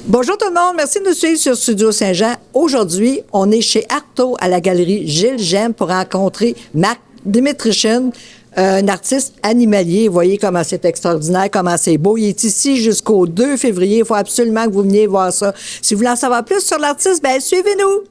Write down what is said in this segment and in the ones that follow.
Bonjour tout le monde, merci de nous suivre sur Studio Saint-Jean. Aujourd'hui, on est chez Arto à la galerie Gilles Gemme pour rencontrer Marc DMYTRYSHYN, un artiste animalier. Vous voyez comment c'est extraordinaire, comment c'est beau. Il est ici jusqu'au 2 février. Il faut absolument que vous veniez voir ça. Si vous voulez en savoir plus sur l'artiste, bien suivez-nous.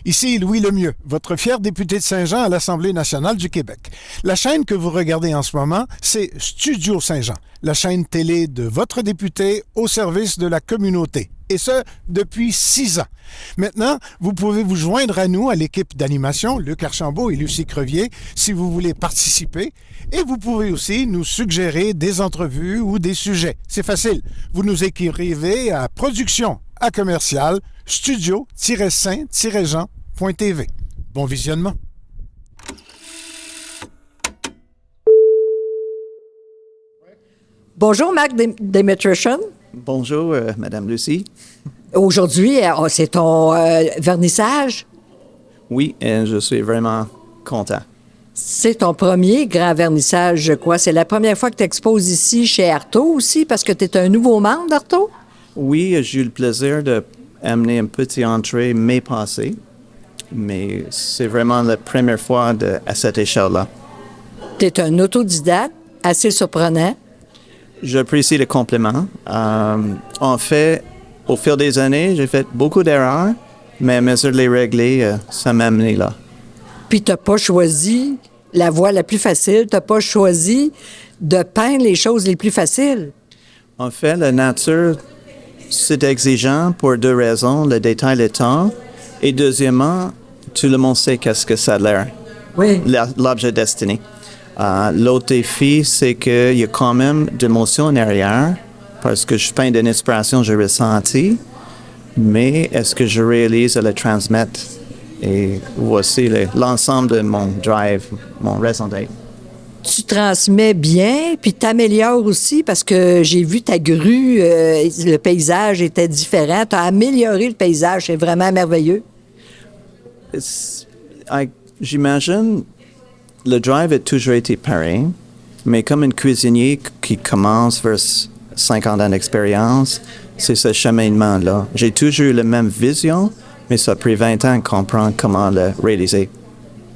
Ici Louis Lemieux, votre fier député de Saint-Jean à l'Assemblée nationale du Québec. La chaîne que vous regardez en ce moment, c'est Studio Saint-Jean, la chaîne télé de votre député au service de la communauté. Et ce, depuis 6 ans. Maintenant, vous pouvez vous joindre à nous, à l'équipe d'animation, Luc Archambault et Lucie Crevier, si vous voulez participer. Et vous pouvez aussi nous suggérer des entrevues ou des sujets. C'est facile. Vous nous écrivez à production@commercial studio-saint-jean.tv. Bon visionnement. Bonjour Marc DMYTRYSHYN. Bonjour, Madame Lucie. Aujourd'hui, c'est ton vernissage. Oui, je suis vraiment content. C'est ton premier grand vernissage, je crois. C'est la première fois que tu exposes ici chez Arto aussi, parce que tu es un nouveau membre d'Arto? Oui, j'ai eu le plaisir d'amener un petit entrée mai passé, mais c'est vraiment la première fois à cette échelle-là. Tu es un autodidacte, assez surprenant. J'apprécie le compliment. En fait, au fil des années, j'ai fait beaucoup d'erreurs, mais à mesure de les régler, ça m'a amené là. Puis tu n'as pas choisi la voie la plus facile, tu n'as pas choisi de peindre les choses les plus faciles. En fait, la nature, c'est exigeant pour 2 raisons, le détail, le temps, et deuxièmement, tout le monde sait qu'est-ce que ça a l'air. Oui. L'objet destiné. L'autre défi, c'est qu'il y a quand même d'émotions en arrière, parce que je peins d'une inspiration que j'ai ressentie, mais est-ce que je réalise à le transmettre? Et voici l'ensemble de mon drive, mon raison d'être. Tu transmets bien, puis tu améliores aussi, parce que j'ai vu ta grue, le paysage était différent. Tu as amélioré le paysage, c'est vraiment merveilleux. J'imagine, le drive a toujours été pareil, mais comme un cuisinier qui commence vers 50 ans d'expérience, c'est ce cheminement-là. J'ai toujours eu la même vision, mais ça a pris 20 ans de comprendre comment le réaliser.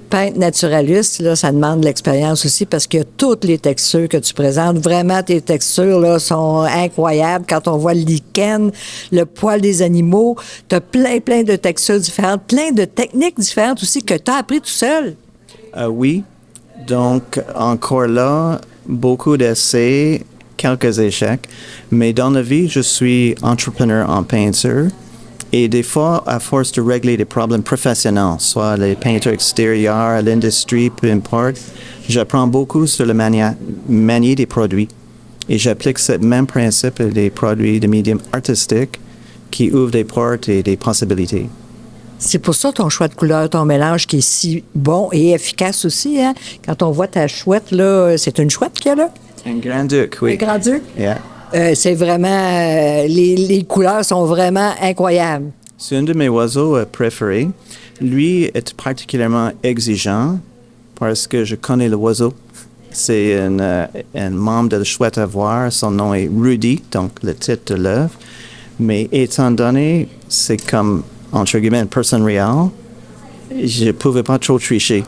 Peintre naturaliste, là, ça demande de l'expérience aussi parce qu'il y a toutes les textures que tu présentes. Vraiment, tes textures là, sont incroyables. Quand on voit le lichen, le poil des animaux, tu as plein de textures différentes, plein de techniques différentes aussi que tu as appris tout seul. Oui. Donc, encore là, beaucoup d'essais, quelques échecs. Mais dans la vie, je suis entrepreneur en peinture. Et des fois, à force de régler des problèmes professionnels, soit les peintures extérieures, l'industrie, peu importe, j'apprends beaucoup sur le manier des produits. Et j'applique ce même principe à des produits de médium artistique qui ouvrent des portes et des possibilités. C'est pour ça ton choix de couleur, ton mélange qui est si bon et efficace aussi. Hein? Quand on voit ta chouette, là, c'est une chouette qu'il y a là? Un grand-duc, oui. Un grand-duc? Yeah. C'est vraiment... les couleurs sont vraiment incroyables. C'est un de mes oiseaux préférés. Lui est particulièrement exigeant parce que je connais l'oiseau. C'est un membre de la chouette à voir. Son nom est Rudy, donc le titre de l'œuvre. Mais étant donné, c'est comme, entre guillemets, une personne réelle, je ne pouvais pas trop tricher.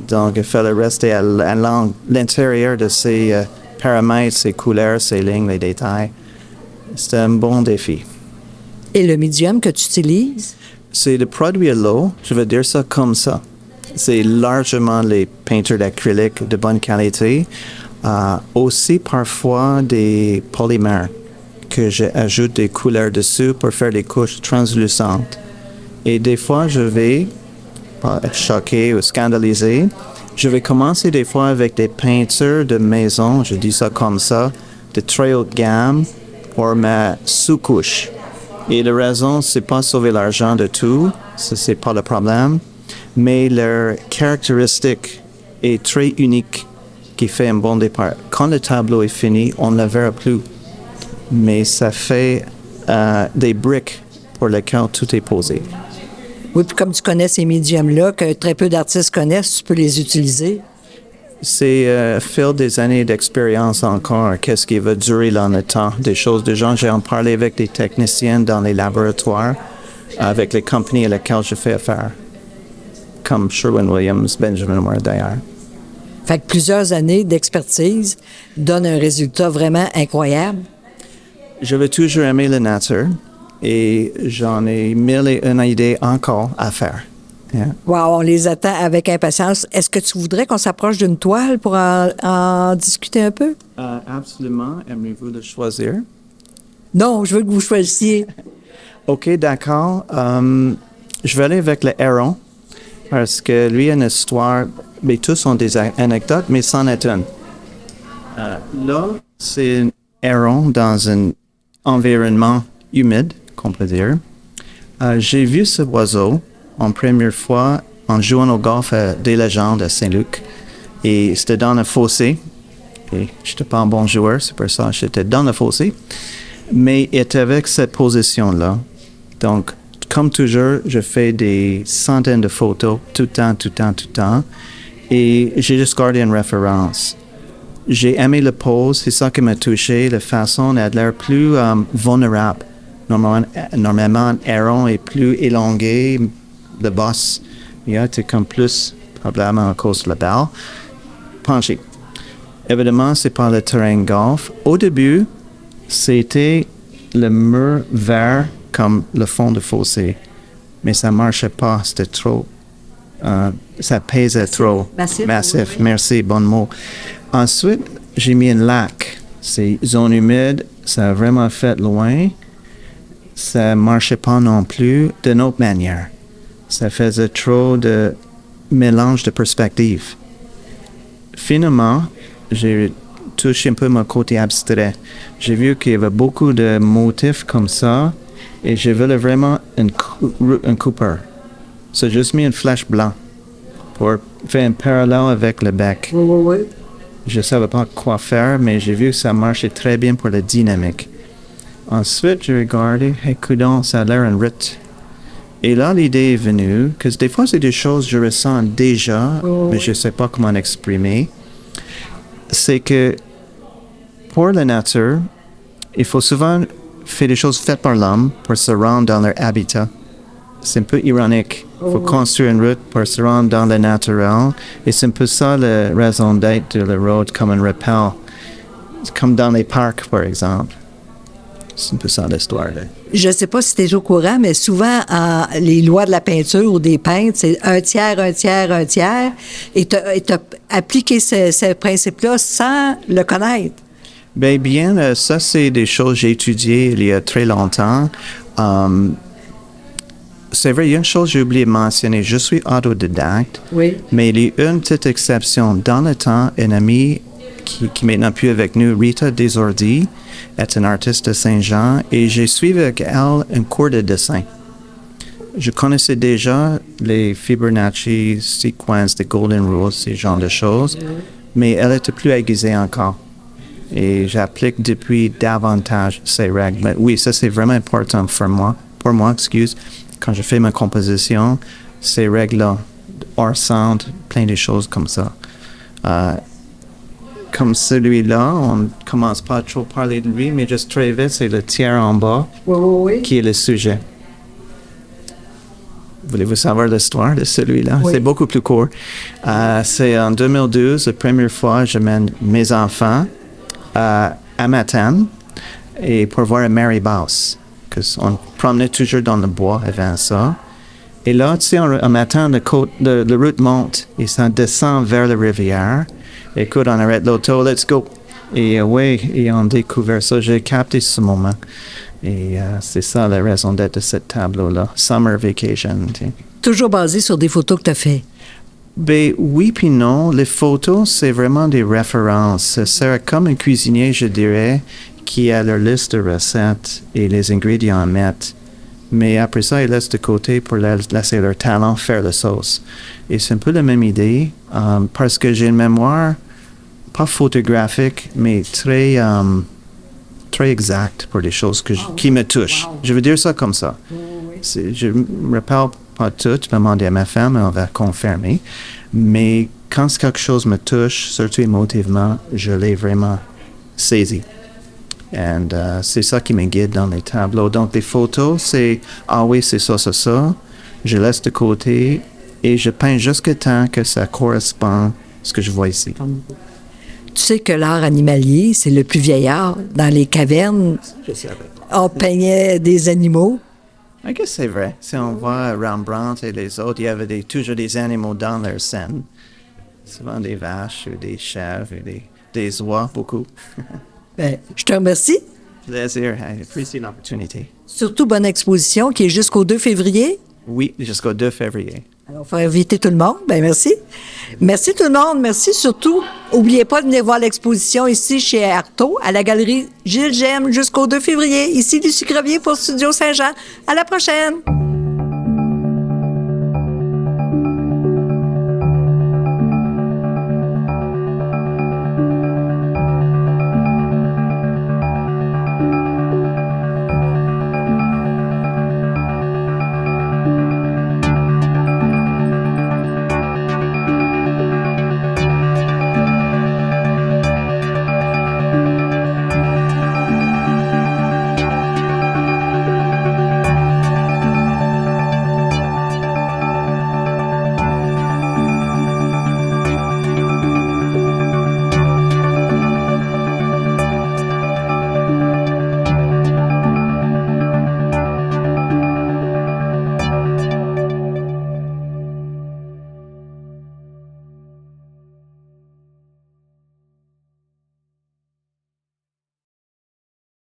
Donc, il fallait rester à l'intérieur de ses paramètres, ses couleurs, ses lignes, les détails. C'était un bon défi. Et le médium que tu utilises? C'est le produit à l'eau, je vais dire ça comme ça. C'est largement les peintures d'acrylique de bonne qualité. Aussi parfois des polymères que j'ajoute des couleurs dessus pour faire des couches translucentes. Et des fois, je vais, pas être choqué ou scandalisé, je vais commencer des fois avec des peintures de maison, je dis ça comme ça, de très haute gamme pour ma sous-couche. Et la raison, c'est pas sauver l'argent de tout, ça c'est pas le problème, mais leur caractéristique est très unique qui fait un bon départ. Quand le tableau est fini, on ne le verra plus, mais ça fait des briques pour lesquelles tout est posé. Oui, puis comme tu connais ces médiums-là, que très peu d'artistes connaissent, tu peux les utiliser. C'est fil des années d'expérience encore, qu'est-ce qui va durer dans le temps. Des choses, des gens, j'ai en parlé avec des techniciens dans les laboratoires, avec les compagnies à lesquelles je fais affaire, comme Sherwin-Williams, Benjamin Ware d'ailleurs. Fait que plusieurs années d'expertise donnent un résultat vraiment incroyable. J'avais toujours aimé la nature et j'en ai 1001 idées encore à faire. Yeah. Wow, on les attend avec impatience. Est-ce que tu voudrais qu'on s'approche d'une toile pour en discuter un peu? Absolument. Aimeriez-vous le choisir? Non, je veux que vous choisissiez. OK, d'accord. Je vais aller avec le héron parce que lui a une histoire, mais tous ont des anecdotes, mais c'en est une. Là, c'est un héron dans un environnement humide, qu'on peut dire. J'ai vu ce oiseau en première fois en jouant au golf à des légendes à Saint-Luc. Et c'était dans le fossé. Et je n'étais pas un bon joueur, c'est pour ça que j'étais dans le fossé. Mais il était avec cette position-là. Donc, comme toujours, je fais des centaines de photos tout le temps. Et j'ai juste gardé une référence. J'ai aimé la pose, c'est ça qui m'a touché. La façon, elle a l'air plus vulnérable. Normalement, un héron est plus élongé. Le boss, c'est comme plus, probablement à cause de la balle, penché. Évidemment, c'est pas le terrain golf. Au début, c'était le mur vert comme le fond de fossé. Mais ça marchait pas, c'était trop. Ça pesait trop. Massif. Oui. Merci, bon mot. Ensuite, j'ai mis un lac. C'est zone humide, ça a vraiment fait loin. Ça marchait pas non plus d'une autre manière. Ça faisait trop de mélange de perspectives. Finalement, j'ai touché un peu mon côté abstrait. J'ai vu qu'il y avait beaucoup de motifs comme ça et je voulais vraiment un Cooper. J'ai juste mis une flèche blanche pour faire un parallèle avec le bec. Oui. Je ne savais pas quoi faire, mais j'ai vu que ça marchait très bien pour la dynamique. Ensuite, j'ai regardé, coudonc, ça a l'air un rythme. Et là, l'idée est venue, que des fois, c'est des choses que je ressens déjà, mais je ne sais pas comment l'exprimer. C'est que pour la nature, il faut souvent faire des choses faites par l'homme pour se rendre dans leur habitat. C'est un peu ironique. Il faut construire une route pour se rendre dans le naturel. Et c'est un peu ça la raison d'être de la road comme un rappel. C'est comme dans les parcs, par exemple. C'est un peu ça l'histoire. Je ne sais pas si tu es au courant, mais souvent, les lois de la peinture ou des peintres, c'est un tiers. Et tu as appliqué ce principe-là sans le connaître. Bien, ça, c'est des choses que j'ai étudiées il y a très longtemps. C'est vrai, il y a une chose que j'ai oublié de mentionner. Je suis autodidacte, oui. Mais il y a une petite exception. Dans le temps, une amie qui est maintenant plus avec nous, Rita Desordi, est une artiste de Saint-Jean et j'ai suivi avec elle un cours de dessin. Je connaissais déjà les Fibonacci, sequences, the Golden Rules, ces genres de choses, mais elle était plus aiguisée encore. Et j'applique depuis davantage ces règles. Mais oui, ça c'est vraiment important pour moi, quand je fais ma composition, ces règles-là, hors centre, plein de choses comme ça. Comme celui-là, on ne commence pas à trop parler de lui, mais juste très vite, c'est le tiers en bas qui est le sujet. Voulez-vous savoir l'histoire de celui-là? Oui. C'est beaucoup plus court. C'est en 2012, la première fois, je mène mes enfants à Matane et pour voir un Mary Baus. On promenait toujours dans le bois avant ça. Et là, tu sais, en Matane, la route monte et ça descend vers la rivière. Écoute, on arrête l'auto, let's go. Et et on découvert ça. J'ai capté ce moment. Et c'est ça la raison d'être de ce tableau-là. Summer Vacation. T'sais. Toujours basé sur des photos que tu as faites. Oui puis non. Les photos, c'est vraiment des références. C'est comme un cuisinier, je dirais, qui a leur liste de recettes et les ingrédients à mettre. Mais après ça, ils laissent de côté pour laisser leur talent faire la sauce. Et c'est un peu la même idée, parce que j'ai une mémoire, pas photographique, mais très exacte pour des choses qui me touchent. Wow. Je veux dire ça comme ça. Je ne me rappelle pas tout, je vais demander à ma femme, on va confirmer. Mais quand quelque chose me touche, surtout émotivement, je l'ai vraiment saisi. Et c'est ça qui me guide dans les tableaux. Donc, les photos, c'est « Ah oui, c'est ça, ça, ça ». Je laisse de côté et je peins jusqu'à temps que ça correspond à ce que je vois ici. Tu sais que l'art animalier, c'est le plus vieil art. Dans les cavernes, on peignait des animaux. Je pense que c'est vrai. Si on voit Rembrandt et les autres, il y avait toujours des animaux dans leur scène. Souvent des vaches ou des chèvres ou des oies, beaucoup. Ben, je te remercie. Plaisir, j'apprécie l'opportunité. Surtout, bonne exposition qui est jusqu'au 2 février. Oui, jusqu'au 2 février. Alors, il faut inviter tout le monde. Ben merci. Merci tout le monde. Merci surtout. N'oubliez pas de venir voir l'exposition ici chez Arto, à la galerie Gilles Gemme, jusqu'au 2 février. Ici, Lucie Crevier pour Studio Saint-Jean. À la prochaine!